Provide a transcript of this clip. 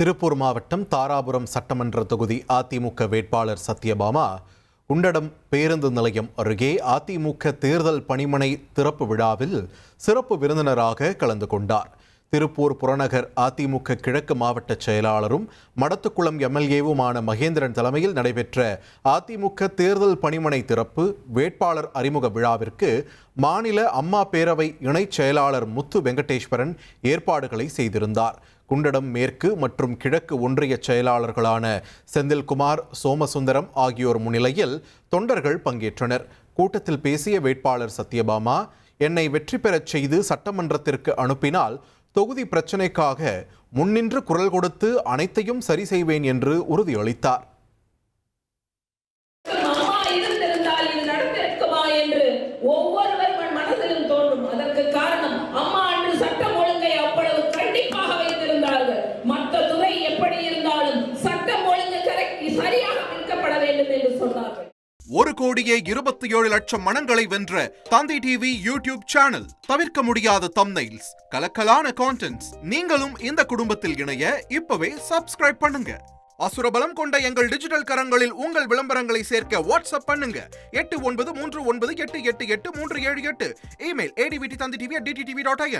திருப்பூர் மாவட்டம் தாராபுரம் சட்டமன்ற தொகுதி அதிமுக வேட்பாளர் சத்யபாமா குண்டடம் பேருந்து நிலையம் அருகே அதிமுக தேர்தல் பணிமனை திறப்பு விழாவில் சிறப்பு விருந்தினராக கலந்து கொண்டார். திருப்பூர் புறநகர் அதிமுக கிழக்கு மாவட்ட செயலாளரும் மடத்துக்குளம் எம்எல்ஏவுமான மகேந்திரன் தலைமையில் நடைபெற்ற அதிமுக தேர்தல் பணிமனை திறப்பு வேட்பாளர் அறிமுக விழாவிற்கு மாநில அம்மா பேரவை இணைச் செயலாளர் முத்து வெங்கடேஸ்வரன் ஏற்பாடுகளை செய்திருந்தார். குண்டடம் மேற்கு மற்றும் கிழக்கு ஒன்றிய செயலாளர்களான செந்தில்குமார், சோமசுந்தரம் ஆகியோர் முன்னிலையில் தொண்டர்கள் பங்கேற்றனர். கூட்டத்தில் பேசிய வேட்பாளர் சத்யபாமா, என்னை வெற்றி பெறச் செய்து சட்டமன்றத்திற்கு அனுப்பினால் தொகுதி பிரச்சினைக்காக முன்னின்று குரல் கொடுத்து அனைத்தையும் சரி செய்வேன் என்று உறுதியளித்தார். $1,27,00,000 மனங்களை வென்ற தந்தி டிவி யூடியூப் சேனல். தவிர்க்க முடியாத தம்ப்நெயில்ஸ், கலக்கலான கான்டென்ட்ஸ். நீங்களும் இந்த குடும்பத்தில் இணைய இப்பவே சப்ஸ்கிரைப் பண்ணுங்க. அசுரபலம் கொண்ட எங்கள் டிஜிட்டல் கரங்களில் உங்கள் விளம்பரங்களை சேர்க்க வாட்ஸ்அப் பண்ணுங்க. 8939888838. Email advtthanditv@dttv.in.